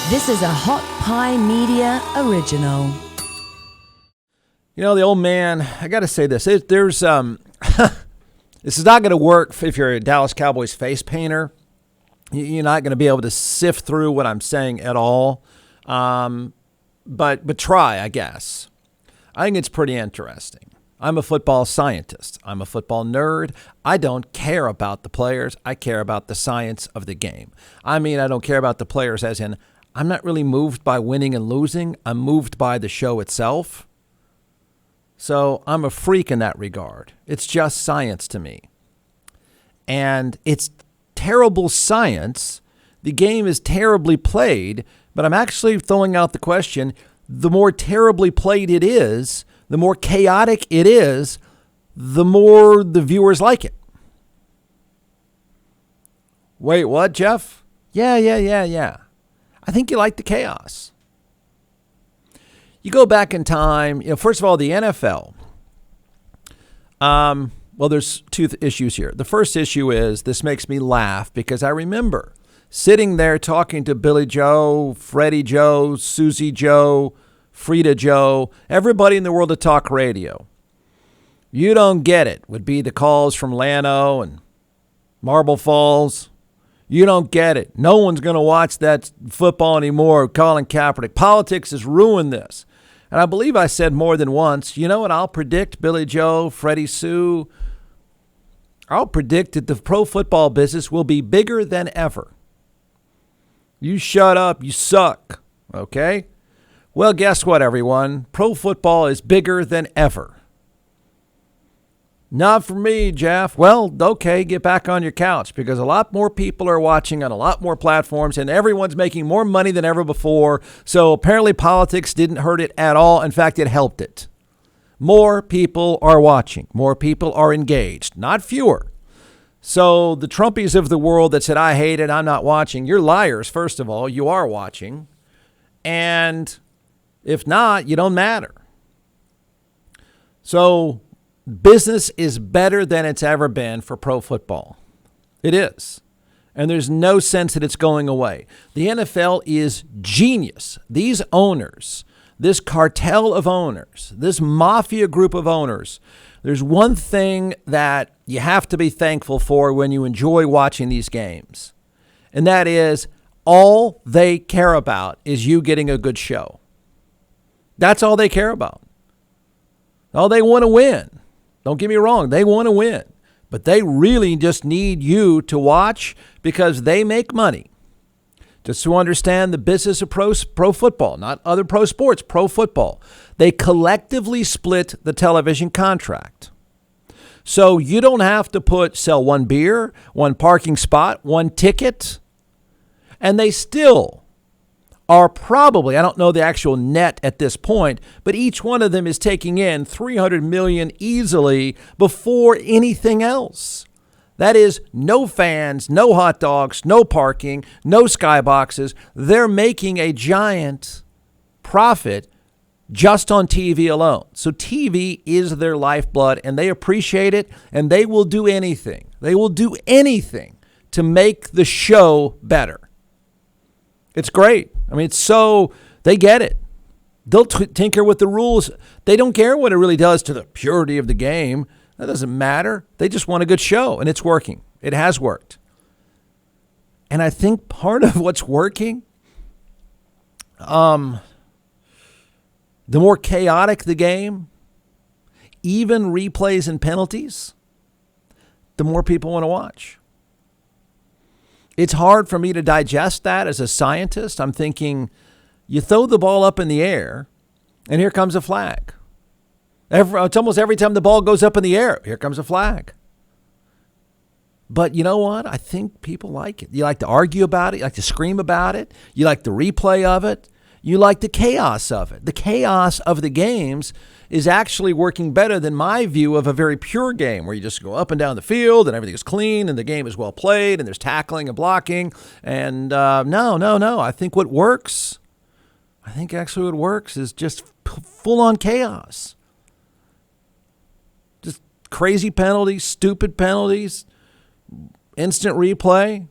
This is a Hot Pie Media original. You know, the old man, I got to say this. There's this is not going to work if you're a Dallas Cowboys face painter. You're not going to be able to sift through what I'm saying at all. But try, I guess. I think it's pretty interesting. I'm a football scientist. I'm a football nerd. I don't care about the players. I care about the science of the game. I mean, I don't care about the players as in I'm not really moved by winning and losing. I'm moved by the show itself. So I'm a freak in that regard. It's just science to me. And it's terrible science. The game is terribly played, but I'm actually throwing out the question, the more terribly played it is, the more chaotic it is, the more the viewers like it. Wait, what, Jeff? Yeah. I think you like the chaos. You go back in time, first of all, the NFL. Well, there's two issues here. The first issue is this makes me laugh because I remember sitting there talking to Billy Joe, Freddie Joe, Susie Joe, Frida Joe, everybody in the world of talk radio. You don't get it would be the calls from Llano and Marble Falls. You don't get it. No one's going to watch that football anymore. Colin Kaepernick. Politics has ruined this. And I believe I said more than once, you know what I'll predict, Billy Joe, Freddie Sue? I'll predict that the pro football business will be bigger than ever. You shut up. You suck. Okay? Well, guess what, everyone? Pro football is bigger than ever. Not for me, Jeff. Well, okay, get back on your couch because a lot more people are watching on a lot more platforms and everyone's making more money than ever before. So apparently politics didn't hurt it at all. In fact, it helped it. More people are watching. More people are engaged, not fewer. So the Trumpies of the world that said, I hate it, I'm not watching, you're liars, first of all. You are watching. And if not, you don't matter. So business is better than it's ever been for pro football. It is. And there's no sense that it's going away. The NFL is genius. These owners, this cartel of owners, this mafia group of owners, there's one thing that you have to be thankful for when you enjoy watching these games. And that is all they care about is you getting a good show. That's all they care about. Oh, they want to win. Don't get me wrong. They want to win. But they really just need you to watch because they make money. Just to understand the business of pro football, not other pro sports, pro football. They collectively split the television contract. So you don't have to sell one beer, one parking spot, one ticket. And they still are probably, I don't know the actual net at this point, but each one of them is taking in $300 million easily before anything else. That is no fans, no hot dogs, no parking, no skyboxes. They're making a giant profit just on TV alone. So TV is their lifeblood and they appreciate it and they will do anything. They will do anything to make the show better. It's great. I mean, they get it. They'll tinker with the rules. They don't care what it really does to the purity of the game. That doesn't matter. They just want a good show, and it's working. It has worked. And I think part of what's working, the more chaotic the game, even replays and penalties, the more people want to watch. It's hard for me to digest that as a scientist. I'm thinking, you throw the ball up in the air, and here comes a flag. It's almost every time the ball goes up in the air, here comes a flag. But you know what? I think people like it. You like to argue about it. You like to scream about it. You like the replay of it. You like the chaos of it. The chaos of the games is actually working better than my view of a very pure game where you just go up and down the field and everything is clean and the game is well played and there's tackling and blocking. And no. I think what works is just full on chaos. Just crazy penalties, stupid penalties, instant replay.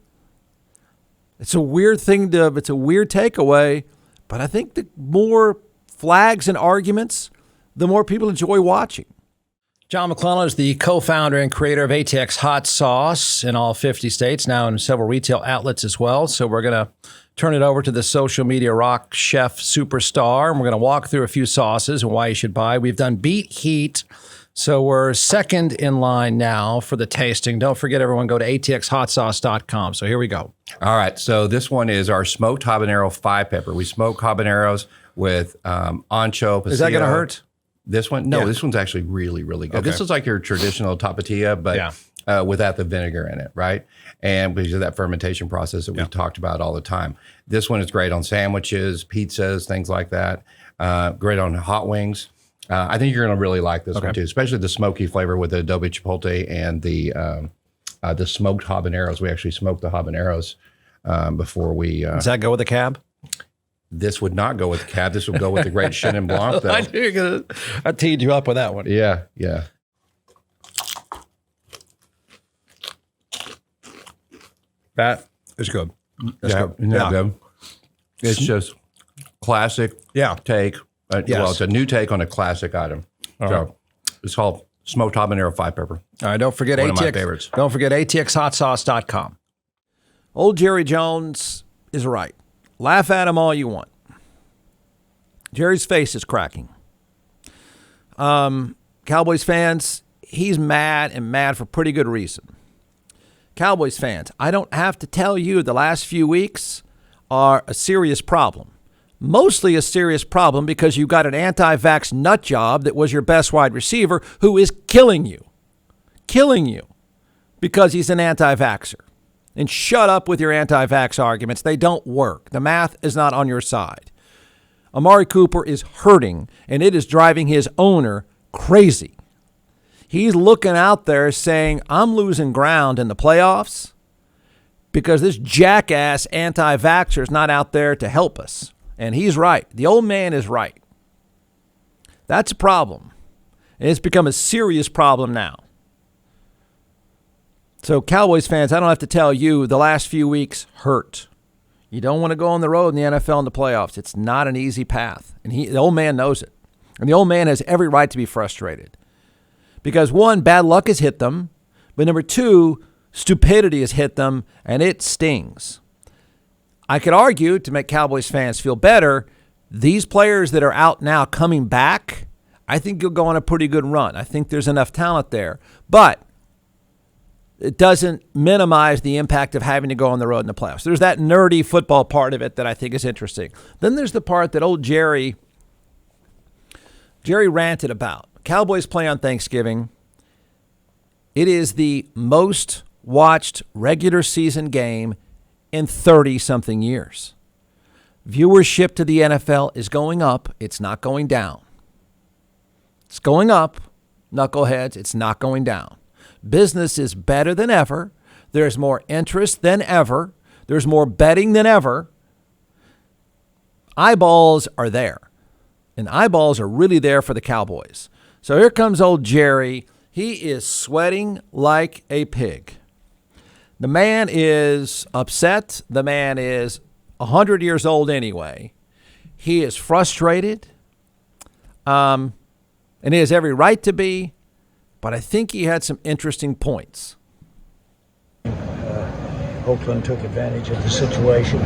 It's a weird it's a weird takeaway, but I think the more flags and arguments, the more people enjoy watching. John McClellan is the co-founder and creator of ATX Hot Sauce in all 50 states, now in several retail outlets as well. So we're going to turn it over to the social media rock chef superstar, and we're going to walk through a few sauces and why you should buy. We've done beet heat, so we're second in line now for the tasting. Don't forget, everyone, go to atxhotsauce.com. So here we go. All right, so this one is our smoked habanero 5-pepper. We smoke habaneros with ancho, pasilla. Is that going to hurt? This one? No, This one's actually really, really good. Okay. This is like your traditional tapatilla, but without the vinegar in it, right? And because of that fermentation process that we've talked about all the time. This one is great on sandwiches, pizzas, things like that. Great on hot wings. I think you're going to really like this one too, especially the smoky flavor with the adobe chipotle and the smoked habaneros. We actually smoked the habaneros before we. Does that go with the cab? This would not go with cab. This would go with the great Chenin Blanc, though. I teed you up with that one. Yeah. That is good. That's good. Good. It's just classic take. Well, it's a new take on a classic item. So it's called smoked habanero 5-pepper. All right, don't forget One of my favorites. Don't forget atxhotsauce.com. Old Jerry Jones is right. Laugh at him all you want. Jerry's face is cracking. Cowboys fans, he's mad for pretty good reason. Cowboys fans, I don't have to tell you the last few weeks are a serious problem. Mostly a serious problem because you got an anti-vax nut job that was your best wide receiver who is killing you because he's an anti-vaxxer. And shut up with your anti-vax arguments. They don't work. The math is not on your side. Amari Cooper is hurting, and it is driving his owner crazy. He's looking out there saying, I'm losing ground in the playoffs because this jackass anti-vaxxer is not out there to help us. And he's right. The old man is right. That's a problem. And it's become a serious problem now. So, Cowboys fans, I don't have to tell you, the last few weeks hurt. You don't want to go on the road in the NFL in the playoffs. It's not an easy path. And the old man knows it. And the old man has every right to be frustrated. Because, one, bad luck has hit them. But number two, stupidity has hit them, and it stings. I could argue, to make Cowboys fans feel better, these players that are out now coming back, I think you'll go on a pretty good run. I think there's enough talent there. But it doesn't minimize the impact of having to go on the road in the playoffs. There's that nerdy football part of it that I think is interesting. Then there's the part that old Jerry ranted about. Cowboys play on Thanksgiving. It is the most watched regular season game in 30-something years. Viewership to the NFL is going up. It's not going down. It's going up. Knuckleheads, it's not going down. Business is better than ever. There's more interest than ever. There's more betting than ever. Eyeballs are there. And eyeballs are really there for the Cowboys. So here comes old Jerry. He is sweating like a pig. The man is upset. The man is 100 years old anyway. He is frustrated. And he has every right to be. But I think he had some interesting points. Oakland took advantage of the situation.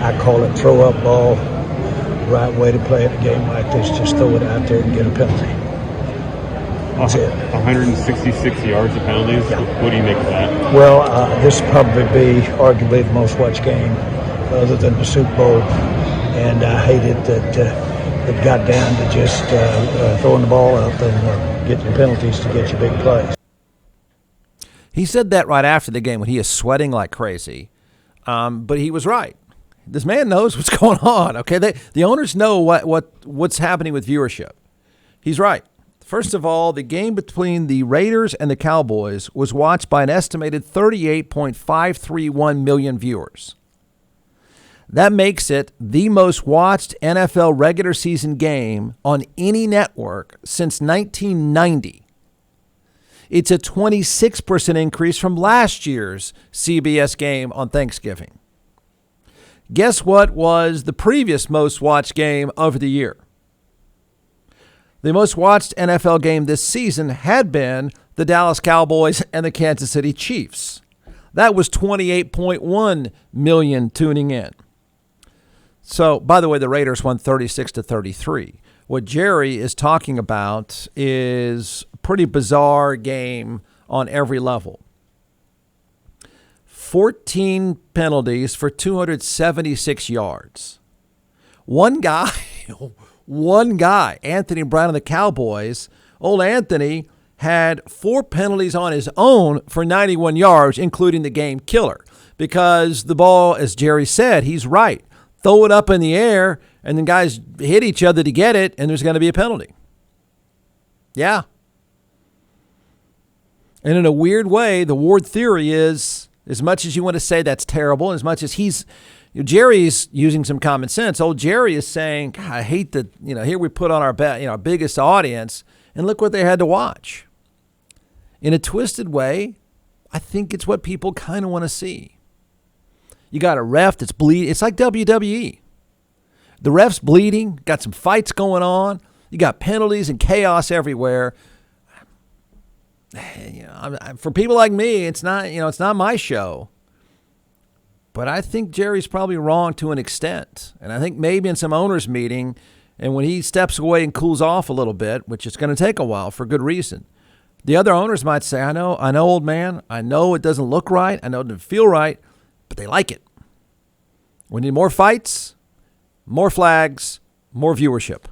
I call it throw-up ball. The right way to play a game like this, just throw it out there and get a penalty. That's it. 166 yards of penalties. Yeah. What do you make of that? Well, this will probably be arguably the most watched game other than the Super Bowl. And I hated that it got down to just throwing the ball up and getting penalties to get your big plays. He said that right after the game when he is sweating like crazy. But he was right. This man knows what's going on. Okay, the owners know what's happening with viewership. He's right. First of all, the game between the Raiders and the Cowboys was watched by an estimated 38.531 million viewers. That makes it the most watched NFL regular season game on any network since 1990. It's a 26% increase from last year's CBS game on Thanksgiving. Guess what was the previous most watched game of the year? The most watched NFL game this season had been the Dallas Cowboys and the Kansas City Chiefs. That was 28.1 million tuning in. So, by the way, the Raiders won 36-33. What Jerry is talking about is a pretty bizarre game on every level. 14 penalties for 276 yards. One guy, Anthony Brown of the Cowboys, old Anthony had 4 penalties on his own for 91 yards, including the game killer. Because the ball, as Jerry said, he's right. Throw it up in the air, and then guys hit each other to get it, and there's going to be a penalty. Yeah. And in a weird way, the Ward theory is, as much as you want to say that's terrible, as much as Jerry's using some common sense, old Jerry is saying, God, I hate that, here we put on our biggest audience, and look what they had to watch. In a twisted way, I think it's what people kind of want to see. You got a ref that's bleeding. It's like WWE. The ref's bleeding, got some fights going on. You got penalties and chaos everywhere. For people like me, it's not my show. But I think Jerry's probably wrong to an extent. And I think maybe in some owners meeting, and when he steps away and cools off a little bit, which is going to take a while for good reason, the other owners might say, I know, old man. I know it doesn't look right. I know it doesn't feel right, but they like it. We need more fights, more flags, more viewership.